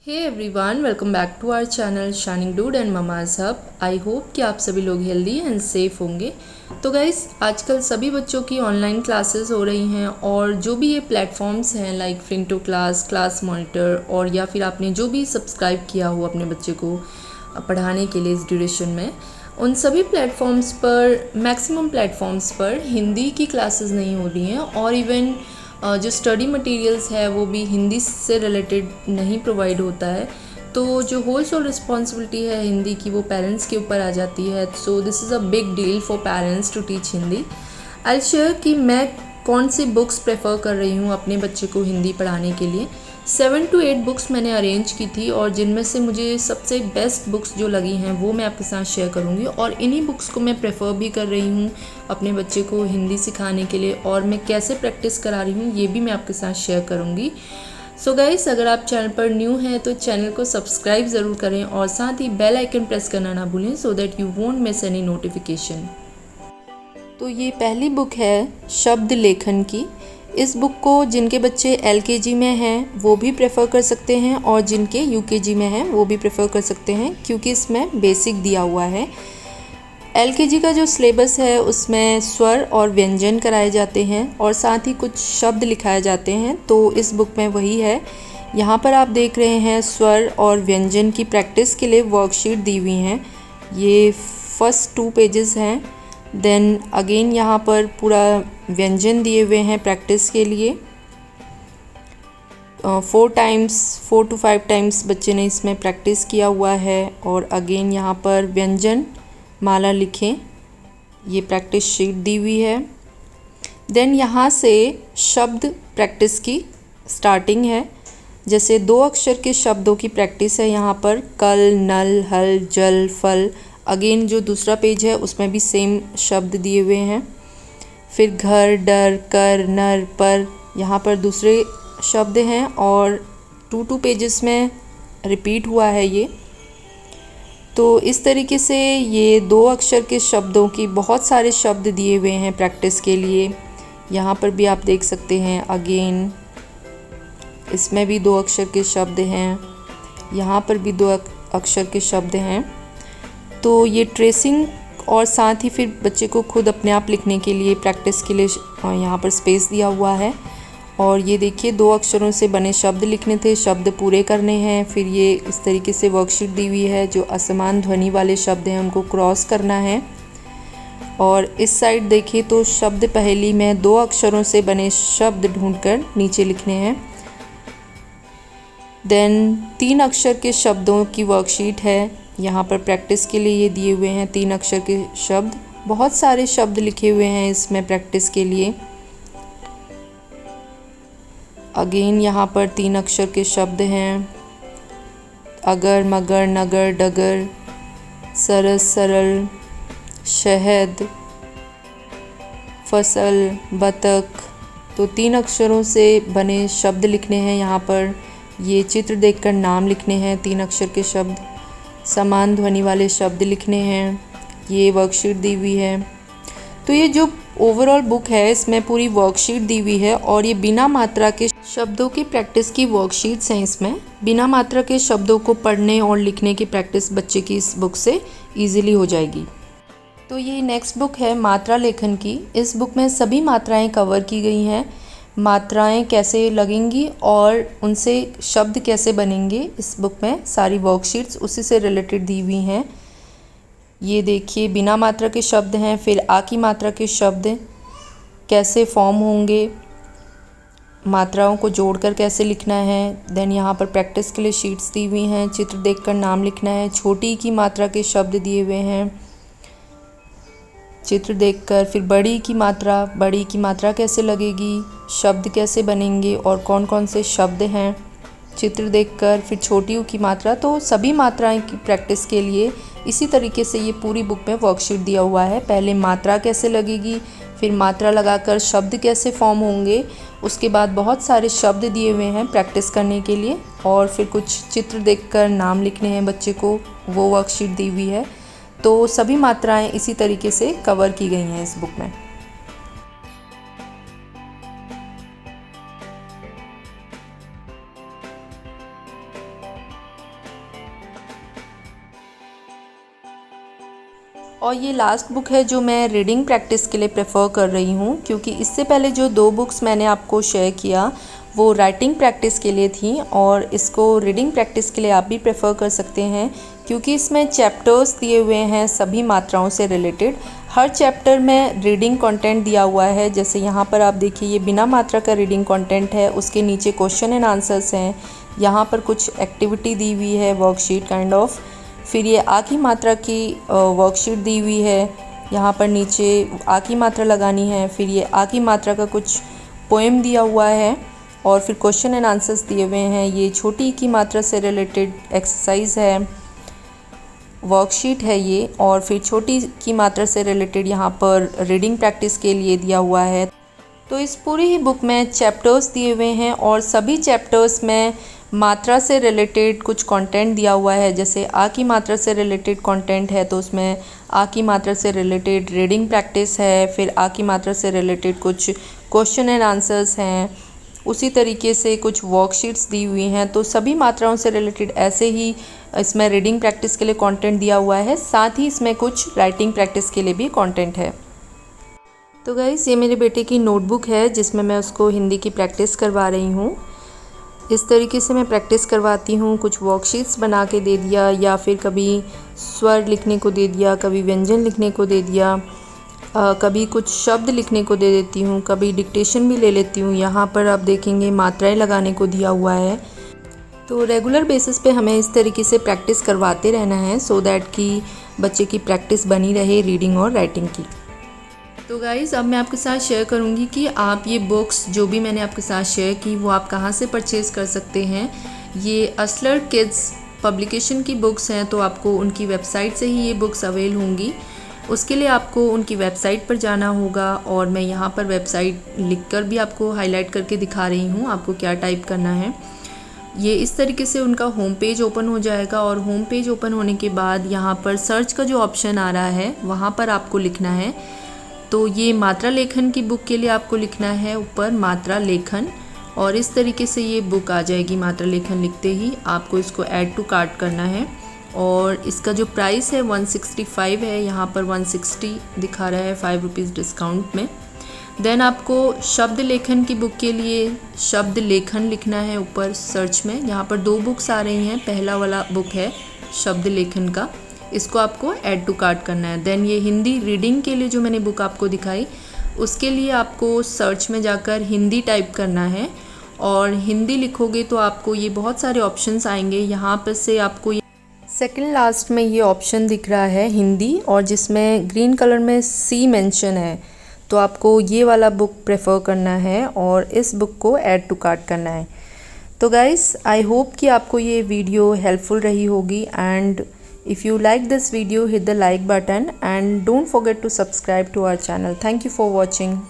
Hey everyone, welcome back to our channel Shining Dude and Mama's Hub. I hope कि आप सभी लोग healthy and safe होंगे। तो गाइस, आजकल सभी बच्चों की ऑनलाइन क्लासेस हो रही हैं और जो भी ये प्लेटफॉर्म्स हैं लाइक फ्लिंटो क्लास, क्लास मॉनिटर और या फिर आपने जो भी सब्सक्राइब किया हो अपने बच्चे को पढ़ाने के लिए इस ड्यूरेशन में, उन सभी प्लेटफॉर्म्स पर, मैक्सिमम प्लेटफॉर्म्स पर हिंदी की क्लासेस नहीं हो रही हैं और इवन जो स्टडी मटेरियल्स है वो भी हिंदी से रिलेटेड नहीं प्रोवाइड होता है। तो जो होल सोल रिस्पॉन्सिबिलिटी है हिंदी की वो पेरेंट्स के ऊपर आ जाती है। So this is a big deal for parents to teach Hindi. I share कि मैं कौन सी बुक्स प्रेफर कर रही हूँ अपने बच्चे को हिंदी पढ़ाने के लिए। 7 to 8 बुक्स मैंने अरेंज की थी और जिनमें से मुझे सबसे बेस्ट बुक्स जो लगी हैं वो मैं आपके साथ शेयर करूँगी और इन्हीं बुक्स को मैं प्रेफर भी कर रही हूँ अपने बच्चे को हिंदी सिखाने के लिए और मैं कैसे प्रैक्टिस करा रही हूँ ये भी मैं आपके साथ शेयर करूँगी। सो गाइस, अगर आप चैनल पर न्यू हैं तो चैनल को सब्सक्राइब ज़रूर करें और साथ ही बेल आइकन प्रेस करना ना भूलें so that you won't miss any notification. तो ये पहली बुक है शब्द लेखन की। इस बुक को जिनके बच्चे LKG में हैं वो भी प्रेफर कर सकते हैं और जिनके UKG में हैं वो भी प्रेफर कर सकते हैं क्योंकि इसमें बेसिक दिया हुआ है। LKG का जो सिलेबस है उसमें स्वर और व्यंजन कराए जाते हैं और साथ ही कुछ शब्द लिखाए जाते हैं, तो इस बुक में वही है। यहाँ पर आप देख रहे हैं स्वर और व्यंजन की प्रैक्टिस के लिए वर्कशीट दी हुई हैं। ये फर्स्ट 2 पेजेस हैं। देन अगेन यहाँ पर पूरा व्यंजन दिए हुए हैं प्रैक्टिस के लिए। 4 to 5 टाइम्स बच्चे ने इसमें प्रैक्टिस किया हुआ है और अगेन यहाँ पर व्यंजन माला लिखें, ये प्रैक्टिस शीट दी हुई है। देन यहाँ से शब्द प्रैक्टिस की स्टार्टिंग है। जैसे 2 अक्षर के शब्दों की प्रैक्टिस है यहाँ पर, कल, नल, हल, जल, फल। अगेन जो दूसरा पेज है उसमें भी सेम शब्द दिए हुए हैं। फिर घर, डर, कर, नर, पर, यहाँ पर दूसरे शब्द हैं और 2 पेजेस में रिपीट हुआ है ये। तो इस तरीके से ये 2 अक्षर के शब्दों की बहुत सारे शब्द दिए हुए हैं प्रैक्टिस के लिए। यहाँ पर भी आप देख सकते हैं अगेन इसमें भी 2 अक्षर के शब्द हैं, यहाँ पर भी 2 अक्षर के शब्द हैं। तो ये ट्रेसिंग और साथ ही फिर बच्चे को खुद अपने आप लिखने के लिए प्रैक्टिस के लिए यहाँ पर स्पेस दिया हुआ है। और ये देखिए 2 अक्षरों से बने शब्द लिखने थे, शब्द पूरे करने हैं। फिर ये इस तरीके से वर्कशीट दी हुई है, जो असमान ध्वनि वाले शब्द हैं उनको क्रॉस करना है। और इस साइड देखिए तो शब्द पहेली में 2 अक्षरों से बने शब्द ढूंढकर नीचे लिखने हैं। देन 3 अक्षर के शब्दों की वर्कशीट है, यहाँ पर प्रैक्टिस के लिए ये दिए हुए हैं 3 अक्षर के शब्द। बहुत सारे शब्द लिखे हुए हैं इसमें प्रैक्टिस के लिए। अगेन यहाँ पर 3 अक्षर के शब्द हैं, अगर, मगर, नगर, डगर, सरस, सरल, शहद, फसल, बतख। तो 3 अक्षरों से बने शब्द लिखने हैं यहाँ पर। ये चित्र देखकर नाम लिखने हैं 3 अक्षर के शब्द। समान ध्वनि वाले शब्द लिखने हैं, ये वर्कशीट दी हुई है। तो ये जो ओवरऑल बुक है इसमें पूरी वर्कशीट दी हुई है और ये बिना मात्रा के शब्दों की प्रैक्टिस की वर्कशीट्स हैं। इसमें बिना मात्रा के शब्दों को पढ़ने और लिखने की प्रैक्टिस बच्चे की इस बुक से ईजिली हो जाएगी। तो ये नेक्स्ट बुक है मात्रा लेखन की। इस बुक में सभी मात्राएं कवर की गई हैं, मात्राएं कैसे लगेंगी और उनसे शब्द कैसे बनेंगे। इस बुक में सारी वर्कशीट्स उसी से रिलेटेड दी हुई हैं। ये देखिए बिना मात्रा के शब्द हैं, फिर आ की मात्रा के शब्द कैसे फॉर्म होंगे, मात्राओं को जोड़कर कैसे लिखना है। देन यहाँ पर प्रैक्टिस के लिए शीट्स दी हुई हैं, चित्र देखकर नाम लिखना है। छोटी की मात्रा के शब्द दिए हुए हैं चित्र देखकर। फिर बड़ी की मात्रा कैसे लगेगी, शब्द कैसे बनेंगे और कौन कौन से शब्द हैं चित्र देखकर। फिर छोटी की मात्रा। तो सभी मात्राएं की प्रैक्टिस के लिए इसी तरीके से ये पूरी बुक में वर्कशीट दिया हुआ है। पहले मात्रा कैसे लगेगी, फिर मात्रा लगाकर शब्द कैसे फॉर्म होंगे, उसके बाद बहुत सारे शब्द दिए हुए हैं प्रैक्टिस करने के लिए और फिर कुछ चित्र देखकर नाम लिखने हैं बच्चे को, वो वर्कशीट दी हुई है। तो सभी मात्राएं इसी तरीके से कवर की गई हैं इस बुक में। और ये लास्ट बुक है जो मैं रीडिंग प्रैक्टिस के लिए प्रेफर कर रही हूँ, क्योंकि इससे पहले जो 2 बुक्स मैंने आपको शेयर किया वो राइटिंग प्रैक्टिस के लिए थी, और इसको रीडिंग प्रैक्टिस के लिए आप भी प्रेफर कर सकते हैं, क्योंकि इसमें चैप्टर्स दिए हुए हैं सभी मात्राओं से रिलेटेड। हर चैप्टर में रीडिंग कंटेंट दिया हुआ है। जैसे यहाँ पर आप देखिए, ये बिना मात्रा का रीडिंग कंटेंट है, उसके नीचे क्वेश्चन एंड आंसर्स हैं, यहाँ पर कुछ एक्टिविटी दी हुई है, वर्कशीट काइंड ऑफ। फिर ये आ की मात्रा की वर्कशीट दी हुई है, यहाँ पर नीचे आ की मात्रा लगानी है। फिर ये आ की मात्रा का कुछ पोएम दिया हुआ है, और फिर क्वेश्चन एंड आंसर्स दिए हुए हैं। ये छोटी की मात्रा से रिलेटेड एक्सरसाइज है, वर्कशीट है ये, और फिर छोटी की मात्रा से रिलेटेड यहाँ पर रीडिंग प्रैक्टिस के लिए दिया हुआ है। तो इस पूरी ही बुक में चैप्टर्स दिए हुए हैं, और सभी चैप्टर्स में मात्रा से रिलेटेड कुछ कंटेंट दिया हुआ है। जैसे आ की मात्रा से रिलेटेड कंटेंट है, तो उसमें आ की मात्रा से रिलेटेड रीडिंग प्रैक्टिस है। फिर आ की मात्रा से रिलेटेड कुछ क्वेश्चन एंड आंसर्स हैं। उसी तरीके से कुछ वर्कशीट्स दी हुई हैं। तो सभी मात्राओं से रिलेटेड ऐसे ही इसमें रीडिंग प्रैक्टिस के लिए कंटेंट दिया हुआ है, साथ ही इसमें कुछ राइटिंग प्रैक्टिस के लिए भी कंटेंट है। तो गाइस, ये मेरे बेटे की नोटबुक है जिसमें मैं उसको हिंदी की प्रैक्टिस करवा रही हूँ। इस तरीके से मैं प्रैक्टिस करवाती हूँ। कुछ वर्कशीट्स बना के दे दिया, या फिर कभी स्वर लिखने को दे दिया, कभी व्यंजन लिखने को दे दिया, कभी कुछ शब्द लिखने को दे देती हूँ, कभी डिक्टेशन भी ले लेती हूँ। यहाँ पर आप देखेंगे मात्राएं लगाने को दिया हुआ है। तो रेगुलर बेसिस पे हमें इस तरीके से प्रैक्टिस करवाते रहना है, सो दैट कि बच्चे की प्रैक्टिस बनी रहे रीडिंग और राइटिंग की। तो गाइज़, अब मैं आपके साथ शेयर करूंगी कि आप ये बुक्स जो भी मैंने आपके साथ शेयर की वो आप कहाँ से परचेज़ कर सकते हैं। ये असलर किड्स पब्लिकेशन की बुक्स हैं, तो आपको उनकी वेबसाइट से ही ये बुक्स अवेल होंगी। उसके लिए आपको उनकी वेबसाइट पर जाना होगा, और मैं यहाँ पर वेबसाइट लिखकर भी आपको हाईलाइट करके दिखा रही हूँ आपको क्या टाइप करना है। ये इस तरीके से उनका होम पेज ओपन हो जाएगा, और होम पेज ओपन होने के बाद यहाँ पर सर्च का जो ऑप्शन आ रहा है वहाँ पर आपको लिखना है। तो ये मात्रा लेखन की बुक के लिए आपको लिखना है ऊपर मात्रा लेखन, और इस तरीके से ये बुक आ जाएगी। मात्रा लेखन लिखते ही आपको इसको ऐड टू कार्ट करना है, और इसका जो प्राइस है 165 है, यहाँ पर 160 दिखा रहा है 5 रुपीज़ डिस्काउंट में। देन आपको शब्द लेखन की बुक के लिए शब्द लेखन लिखना है ऊपर सर्च में। यहाँ पर 2 बुक्स आ रही हैं, पहला वाला बुक है शब्द लेखन का, इसको आपको ऐड टू कार्ट करना है। देन ये हिंदी रीडिंग के लिए जो मैंने बुक आपको दिखाई, उसके लिए आपको सर्च में जाकर हिंदी टाइप करना है, और हिंदी लिखोगे तो आपको ये बहुत सारे ऑप्शंस आएंगे। यहाँ पर से आपको सेकंड लास्ट में ये ऑप्शन दिख रहा है हिंदी, और जिसमें ग्रीन कलर में सी मेंशन है, तो आपको ये वाला बुक प्रेफर करना है और इस बुक को ऐड टू कार्ट करना है। तो गाइस, आई होप कि आपको ये वीडियो हेल्पफुल रही होगी, and if you like this video, hit the like button and don't forget to subscribe to our channel. Thank you for watching.